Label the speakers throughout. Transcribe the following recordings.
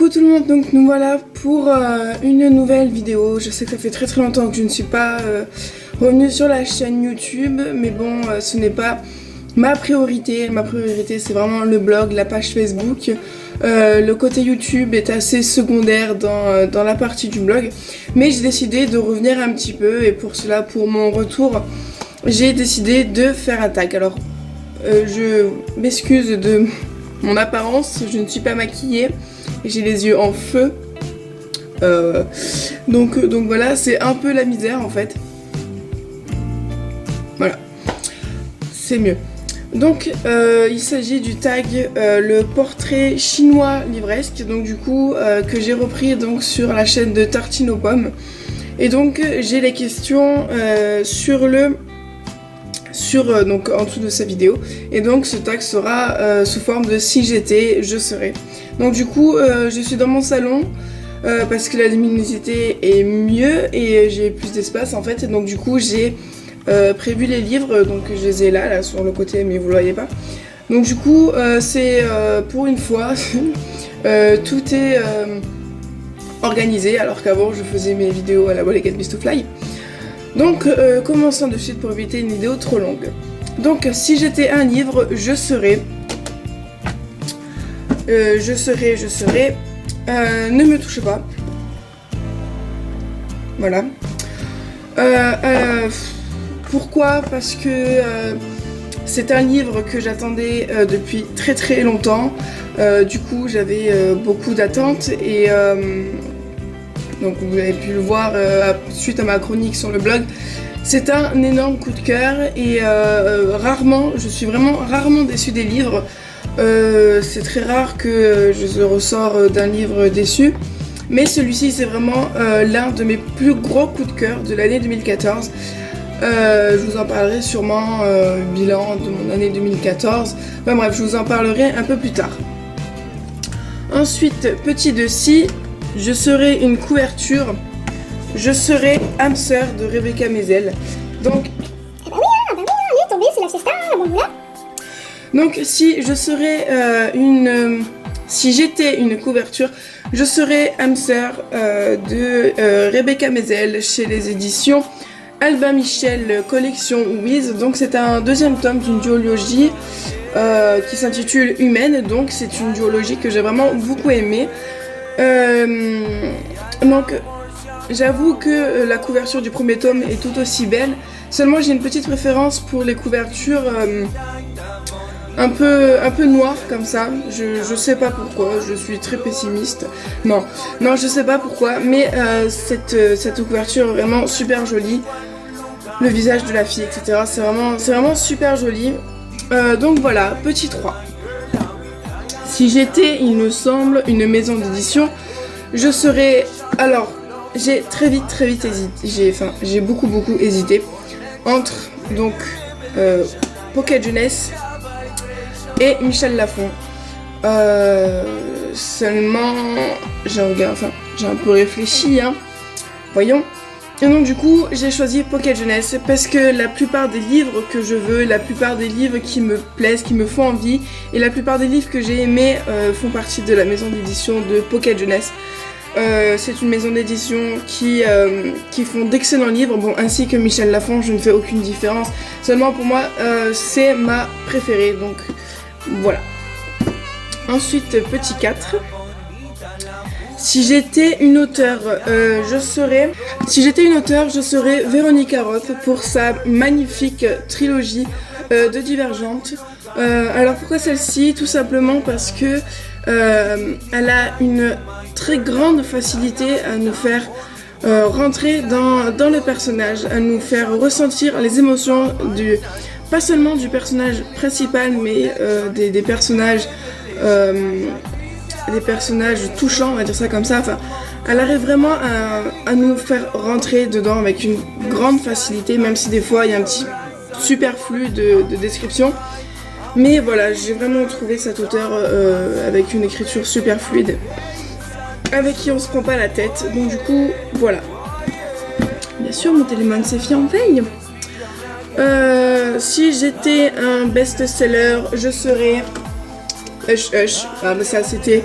Speaker 1: Coucou tout le monde, donc nous voilà pour une nouvelle vidéo. Je sais que ça fait très longtemps que je ne suis pas revenue sur la chaîne YouTube, mais bon, ce n'est pas ma priorité. Ma priorité c'est vraiment le blog, la page Facebook. Le côté YouTube est assez secondaire dans la partie du blog, mais j'ai décidé de revenir un petit peu et pour cela, pour mon retour, j'ai décidé de faire un tag. Alors, je m'excuse de mon apparence, je ne suis pas maquillée. J'ai les yeux en feu, donc voilà, c'est un peu la misère en fait. Voilà, c'est mieux. Donc il s'agit du tag le portrait chinois livresque, donc du coup que j'ai repris donc sur la chaîne de Tartine aux pommes. Et donc j'ai les questions donc en dessous de sa vidéo, et donc ce tag sera sous forme de si j'étais, je serais. Donc du coup je suis dans mon salon parce que la luminosité est mieux et j'ai plus d'espace en fait, et donc du coup j'ai prévu les livres, donc je les ai là sur le côté mais vous le voyez pas. Donc du coup c'est pour une fois tout est organisé, alors qu'avant je faisais mes vidéos à la Wall Get Beast to Fly. Donc commençons de suite pour éviter une vidéo trop longue. Donc si j'étais un livre, je serais, ne me touche pas. Voilà. Pourquoi? Parce que c'est un livre que j'attendais depuis très longtemps. Du coup j'avais beaucoup d'attentes et donc vous avez pu le voir suite à ma chronique sur le blog. C'est un énorme coup de cœur et je suis vraiment rarement déçue des livres. C'est très rare que je ressors d'un livre déçu. Mais celui-ci c'est vraiment l'un de mes plus gros coups de cœur de l'année 2014. Je vous en parlerai sûrement bilan de mon année 2014. Enfin bref, je vous en parlerai un peu plus tard. Ensuite, petit de si je serais une couverture, je serais âme sœur de Rebecca Mezel. Donc,
Speaker 2: il est tombé, c'est la fiesta, bon voilà.
Speaker 1: Donc si je serais si j'étais une couverture, je serais âme sœur de Rebecca Mezel chez les éditions Albin Michel Collection Wiz. Donc c'est un deuxième tome d'une duologie qui s'intitule Humaine. Donc c'est une duologie que j'ai vraiment beaucoup aimée. Donc j'avoue que la couverture du premier tome est tout aussi belle. Seulement j'ai une petite préférence pour les couvertures un peu noires comme ça. Je sais pas pourquoi, je suis très pessimiste. Non je sais pas pourquoi, mais cette couverture est vraiment super jolie. Le visage de la fille, etc. C'est vraiment super joli. Donc voilà, petit 3. Si j'étais, il me semble, une maison d'édition, je serais... Alors, j'ai très vite hésité. J'ai beaucoup hésité entre donc Pocket Jeunesse et Michel Lafon. Seulement, j'ai un peu réfléchi, hein. Voyons. Et donc du coup, j'ai choisi Pocket Jeunesse parce que la plupart des livres que je veux, la plupart des livres qui me plaisent, qui me font envie, et la plupart des livres que j'ai aimés font partie de la maison d'édition de Pocket Jeunesse. C'est une maison d'édition qui font d'excellents livres, bon, ainsi que Michel Lafon, je ne fais aucune différence. Seulement pour moi, c'est ma préférée, donc voilà. Ensuite, petit 4. Si j'étais une auteure, je serais Véronique Roth pour sa magnifique trilogie de Divergente. Alors pourquoi celle-ci? Tout simplement parce que elle a une très grande facilité à nous faire rentrer dans le personnage, à nous faire ressentir les émotions pas seulement du personnage principal, mais des personnages touchants, on va dire ça comme ça. Enfin, elle arrive vraiment à nous faire rentrer dedans avec une grande facilité, même si des fois il y a un petit superflu de description. Mais voilà, j'ai vraiment trouvé cet auteur avec une écriture super fluide, avec qui on se prend pas la tête. Donc du coup, voilà. Bien sûr, mon téléphone s'est fait en veille. Si j'étais un best-seller, je serais Hush Hush. Ah, mais ça c'était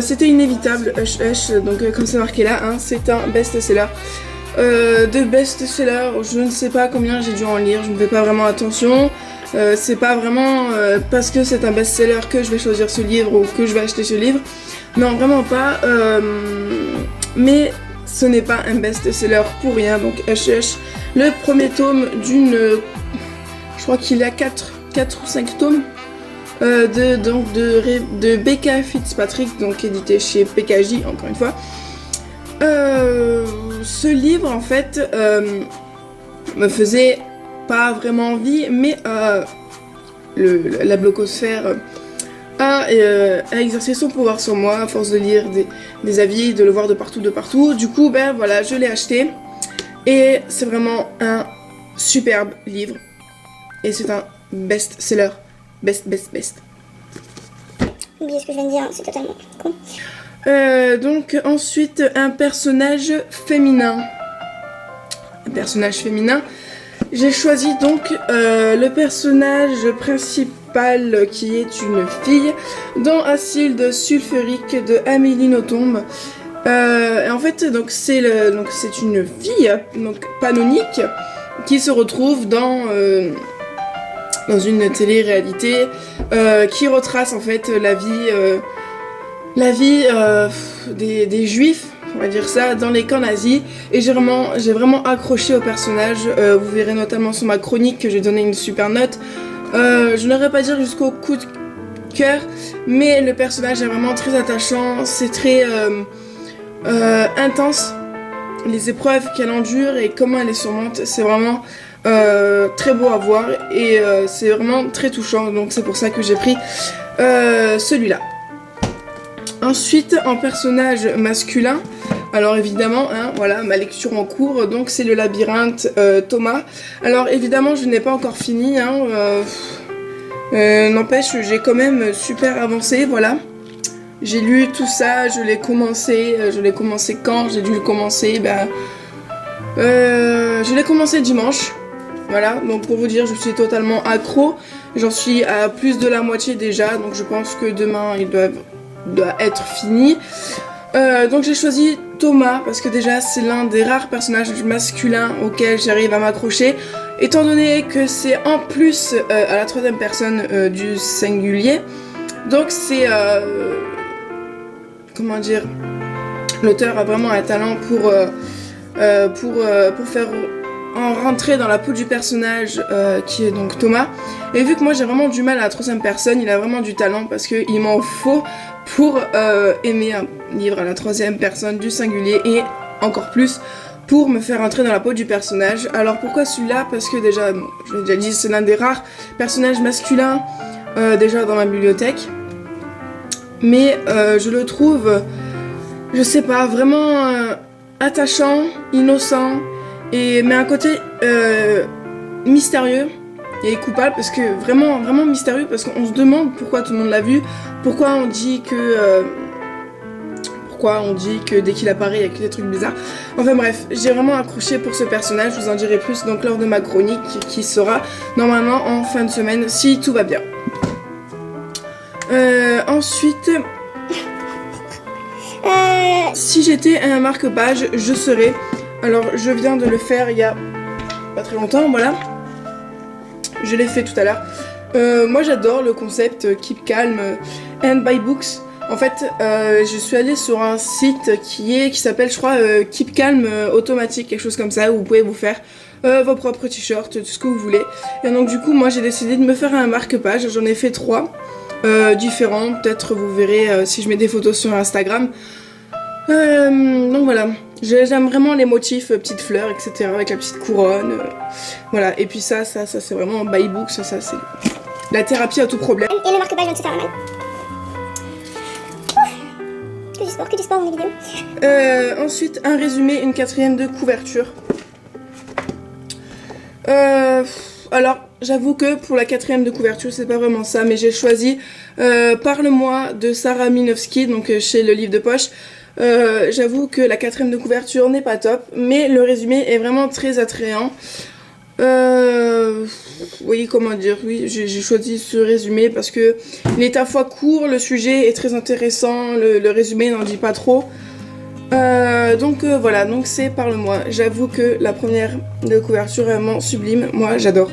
Speaker 1: C'était inévitable, Hush Hush, donc comme c'est marqué là, hein, c'est un best-seller. De best-seller, je ne sais pas combien j'ai dû en lire, je ne fais pas vraiment attention. C'est pas vraiment parce que c'est un best-seller que je vais choisir ce livre ou que je vais acheter ce livre. Non, vraiment pas. Mais ce n'est pas un best-seller pour rien. Donc Hush Hush, le premier tome d'une... je crois qu'il y a 4 ou 5 tomes. De Becca Fitzpatrick, donc édité chez PKJ, encore une fois. Ce livre, en fait, me faisait pas vraiment envie, mais la blogosphère a exercé son pouvoir sur moi à force de lire des avis, de le voir de partout. Du coup, ben voilà, je l'ai acheté et c'est vraiment un superbe livre et c'est un best-seller. Best.
Speaker 2: Oubliez ce que je viens de dire, c'est totalement con.
Speaker 1: Donc ensuite un personnage féminin. J'ai choisi donc le personnage principal qui est une fille dans Acide sulfurique de Amélie Nothomb. En fait donc c'est une fille donc canonique qui se retrouve dans une télé-réalité qui retrace en fait la vie des juifs, on va dire ça, dans les camps nazis. Et j'ai vraiment accroché au personnage. Vous verrez notamment sur ma chronique que j'ai donné une super note. Je n'aurais pas dire jusqu'au coup de cœur, mais le personnage est vraiment très attachant. C'est très intense. Les épreuves qu'elle endure et comment elle les surmonte, c'est vraiment très beau à voir et c'est vraiment très touchant. Donc c'est pour ça que j'ai pris celui-là. Ensuite, en personnage masculin, alors évidemment, hein, voilà, ma lecture en cours, donc c'est le labyrinthe Thomas. Alors évidemment, je n'ai pas encore fini, hein, n'empêche, j'ai quand même super avancé, voilà. J'ai lu tout ça, je l'ai commencé quand? J'ai dû le commencer, je l'ai commencé dimanche, voilà, donc pour vous dire, je suis totalement accro, j'en suis à plus de la moitié déjà, donc je pense que demain, il doit être fini. Donc j'ai choisi Thomas parce que déjà c'est l'un des rares personnages masculins auxquels j'arrive à m'accrocher, étant donné que c'est en plus à la troisième personne du singulier. Donc c'est comment dire, l'auteur a vraiment un talent pour faire en rentrer dans la peau du personnage qui est donc Thomas. Et vu que moi j'ai vraiment du mal à la troisième personne, il a vraiment du talent parce qu'il m'en faut pour aimer un livre à la troisième personne du singulier et encore plus pour me faire entrer dans la peau du personnage. Alors pourquoi celui-là? Parce que déjà, bon, je l'ai déjà dit, c'est l'un des rares personnages masculins déjà dans ma bibliothèque. Mais je le trouve, je sais pas, vraiment attachant, innocent, mais un côté mystérieux et coupable, parce que vraiment mystérieux, parce qu'on se demande pourquoi tout le monde l'a vu, pourquoi on dit que dès qu'il apparaît, il y a que des trucs bizarres. Enfin bref, j'ai vraiment accroché pour ce personnage, je vous en dirai plus donc lors de ma chronique qui sera normalement en fin de semaine si tout va bien. Ensuite, si j'étais un marque-page, je serais... Alors, je viens de le faire il y a pas très longtemps, voilà. Je l'ai fait tout à l'heure. Moi, j'adore le concept Keep Calm and Buy Books. En fait, je suis allée sur un site qui s'appelle, je crois, Keep Calm Automatique, quelque chose comme ça, où vous pouvez vous faire vos propres t-shirts, tout ce que vous voulez. Et donc, du coup, moi, j'ai décidé de me faire un marque-page. J'en ai fait 3 différents. Peut-être vous verrez si je mets des photos sur Instagram. Donc voilà, j'aime vraiment les motifs, petites fleurs, etc. avec la petite couronne. Voilà, et puis ça c'est vraiment Buy Books, ça c'est la thérapie à tout problème.
Speaker 2: Et le marque-page vient de se faire la main. Que du sport dans les vidéos.
Speaker 1: Ensuite, un résumé, une 4e de couverture. Alors, j'avoue que pour la 4e de couverture, c'est pas vraiment ça, mais j'ai choisi Parle-moi de Sarah Minowski, donc chez Le Livre de Poche. J'avoue que la 4e de couverture n'est pas top, mais le résumé est vraiment très attrayant. Oui, comment dire, oui, j'ai choisi ce résumé parce que il est à la fois court, le sujet est très intéressant, le résumé n'en dit pas trop. Voilà, donc c'est Parle-moi. J'avoue que la première de couverture est vraiment sublime, moi j'adore.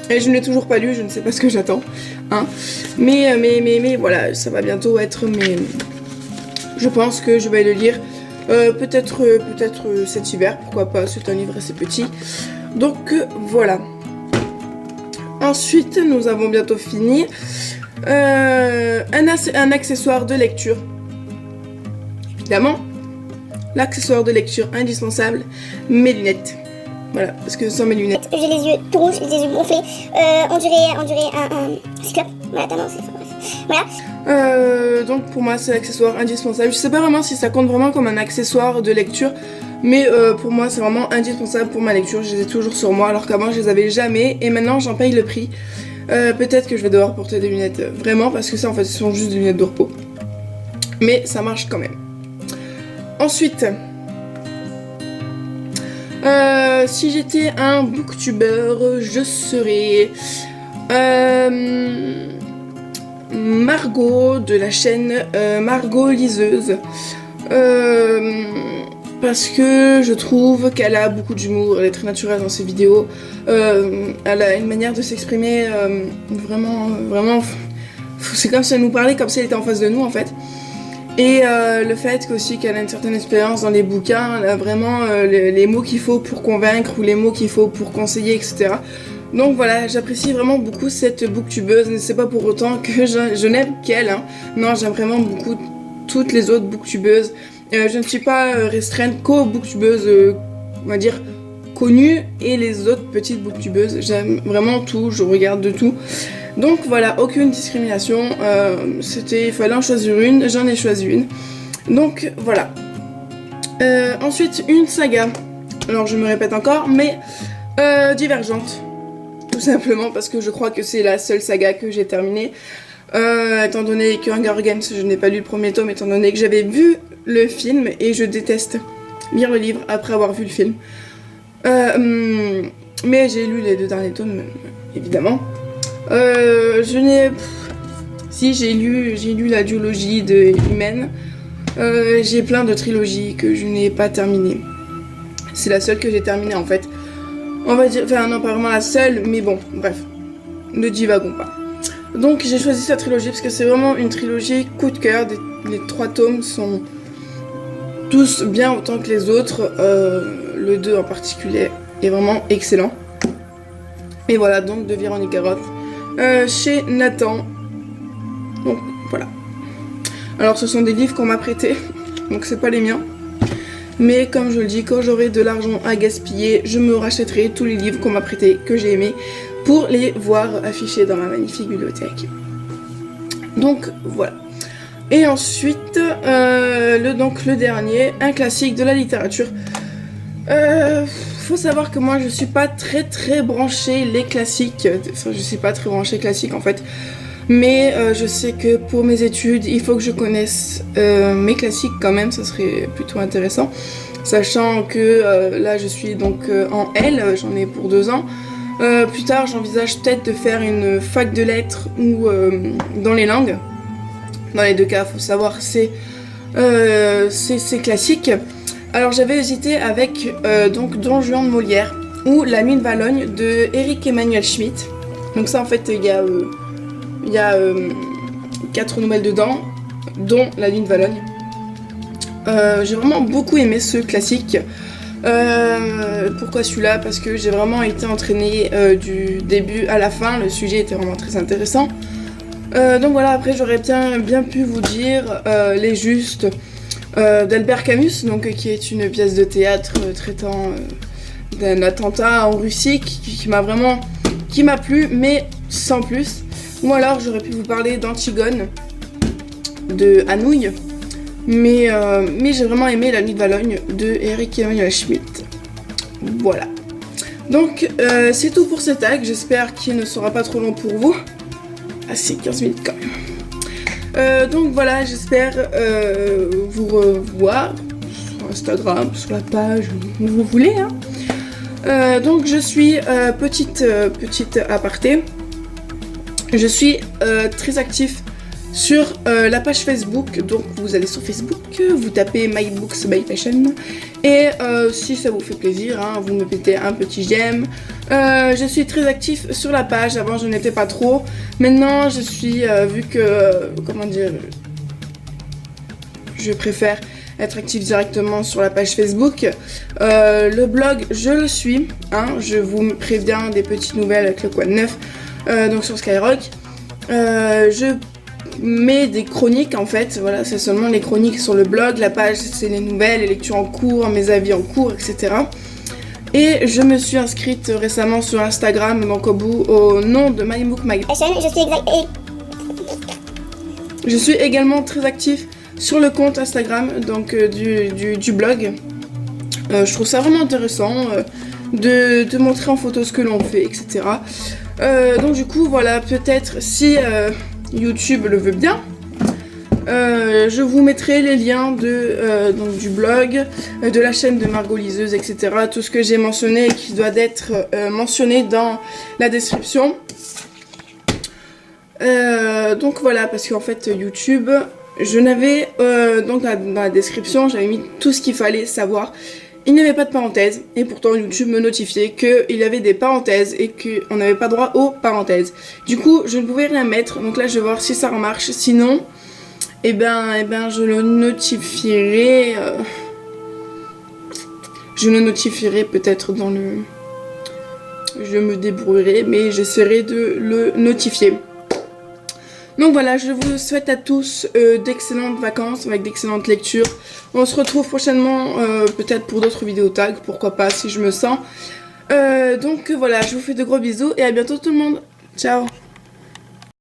Speaker 1: Et je ne l'ai toujours pas lu, je ne sais pas ce que j'attends, hein. Mais voilà, ça va bientôt être je pense que je vais le lire. Peut-être cet hiver, pourquoi pas, c'est un livre assez petit. Donc voilà. Ensuite, nous avons bientôt fini. Un accessoire de lecture. Évidemment, l'accessoire de lecture indispensable, mes lunettes. Voilà, parce que sans mes lunettes...
Speaker 2: J'ai les yeux tout rouges, les yeux gonflés. On dirait un cyclope. Voilà, tellement c'est... Voilà.
Speaker 1: Donc pour moi, c'est l'accessoire indispensable. Je sais pas vraiment si ça compte vraiment comme un accessoire de lecture, mais pour moi, c'est vraiment indispensable pour ma lecture. Je les ai toujours sur moi, alors qu'avant, je les avais jamais. Et maintenant, j'en paye le prix. Peut-être que je vais devoir porter des lunettes vraiment, parce que ça, en fait, ce sont juste des lunettes de repos. Mais ça marche quand même. Ensuite... si j'étais un booktuber, je serais Margot de la chaîne Margot Liseuse. Parce que je trouve qu'elle a beaucoup d'humour, elle est très naturelle dans ses vidéos. Elle a une manière de s'exprimer vraiment... C'est comme si elle nous parlait, comme si elle était en face de nous en fait. Et le fait aussi qu'elle a une certaine expérience dans les bouquins, elle a vraiment les mots qu'il faut pour convaincre ou les mots qu'il faut pour conseiller, etc. Donc voilà, j'apprécie vraiment beaucoup cette booktubeuse, mais c'est pas pour autant que je n'aime qu'elle, hein. Non, j'aime vraiment beaucoup toutes les autres booktubeuses. Je ne suis pas restreinte qu'aux booktubeuses, on va dire, connues, et les autres petites booktubeuses. J'aime vraiment tout, je regarde de tout. Donc voilà, aucune discrimination, il fallait en choisir une, j'en ai choisi une. Donc voilà. Ensuite, une saga. Alors je me répète encore, mais Divergente. Tout simplement parce que je crois que c'est la seule saga que j'ai terminée. Étant donné que Hunger Games, je n'ai pas lu le premier tome, étant donné que j'avais vu le film, et je déteste lire le livre après avoir vu le film. Mais j'ai lu les 2 derniers tomes, évidemment. Si, j'ai lu la duologie de Humaine. J'ai plein de trilogies que je n'ai pas terminées. C'est la seule que j'ai terminée en fait. On va dire, enfin non, pas vraiment la seule, mais bon, bref. Ne divagons pas. Donc j'ai choisi cette trilogie parce que c'est vraiment une trilogie coup de cœur. Les 3 tomes sont tous bien autant que les autres. Le 2 en particulier est vraiment excellent. Et voilà, donc de Véronique Garotte. Chez Nathan. Donc voilà. Alors ce sont des livres qu'on m'a prêtés, donc c'est pas les miens. Mais comme je le dis, quand j'aurai de l'argent à gaspiller, je me rachèterai tous les livres qu'on m'a prêtés, que j'ai aimés, pour les voir affichés dans ma magnifique bibliothèque. Donc voilà. Et ensuite, le dernier, un classique de la littérature. Faut savoir que moi je suis pas très branchée les classiques, enfin je suis pas très branchée classique en fait, mais je sais que pour mes études il faut que je connaisse mes classiques quand même, ça serait plutôt intéressant, sachant que là je suis donc en L, j'en ai pour 2 ans. Plus tard j'envisage peut-être de faire une fac de lettres ou dans les langues. Dans les 2 cas, faut savoir c'est classique. Alors j'avais hésité avec donc Don Juan de Molière ou La Nuit de Valogne de Éric Emmanuel Schmitt. Donc ça en fait il y a 4 nouvelles dedans, dont La Nuit de Valogne. J'ai vraiment beaucoup aimé ce classique. Pourquoi celui-là? Parce que j'ai vraiment été entraînée du début à la fin, le sujet était vraiment très intéressant. Donc voilà, après j'aurais bien pu vous dire Les Justes d'Albert Camus, donc, qui est une pièce de théâtre traitant d'un attentat en Russie qui m'a plu, mais sans plus. Ou alors j'aurais pu vous parler d'Antigone de Anouilh, mais j'ai vraiment aimé La Nuit de Valogne de Éric Emmanuel Schmitt. Voilà. Donc c'est tout pour cet acte, j'espère qu'il ne sera pas trop long pour vous. Ah c'est 15 minutes quand même. Donc voilà, j'espère vous revoir sur Instagram, sur la page où vous voulez, hein. Donc je suis, petite aparté, je suis très actif sur la page Facebook. Donc vous allez sur Facebook, vous tapez My Books by Fashion et si ça vous fait plaisir, hein, vous me mettez un petit j'aime. Je suis très actif sur la page. Avant je n'étais pas trop, maintenant je suis, vu que, comment dire, je préfère être actif directement sur la page Facebook. Le blog, je le suis, hein, je vous préviens des petites nouvelles avec le quoi de neuf, donc sur Skyrock. Je mets des chroniques en fait, voilà, c'est seulement les chroniques sur le blog. La page, c'est les nouvelles, les lectures en cours, mes avis en cours, etc. Et je me suis inscrite récemment sur Instagram, donc au nom de My Book My
Speaker 2: Fashion.
Speaker 1: Je suis également très actif sur le compte Instagram donc du blog. Je trouve ça vraiment intéressant de montrer en photo ce que l'on fait, etc. Donc du coup voilà, peut-être si YouTube le veut bien, je vous mettrai les liens donc du blog, de la chaîne de Margot Liseuse, etc. Tout ce que j'ai mentionné et qui doit être mentionné dans la description. Donc voilà, parce qu'en fait YouTube, je n'avais donc dans la description, j'avais mis tout ce qu'il fallait savoir. Il n'y avait pas de parenthèses et pourtant YouTube me notifiait qu'il y avait des parenthèses et qu'on n'avait pas droit aux parenthèses. Du coup, je ne pouvais rien mettre. Donc là, je vais voir si ça remarche. Sinon, eh ben, je le notifierai. Je le notifierai peut-être dans le. Je me débrouillerai, mais j'essaierai de le notifier. Donc voilà, je vous souhaite à tous d'excellentes vacances avec d'excellentes lectures. On se retrouve prochainement peut-être pour d'autres vidéos tags, pourquoi pas si je me sens. Donc voilà, je vous fais de gros bisous et à bientôt tout le monde. Ciao.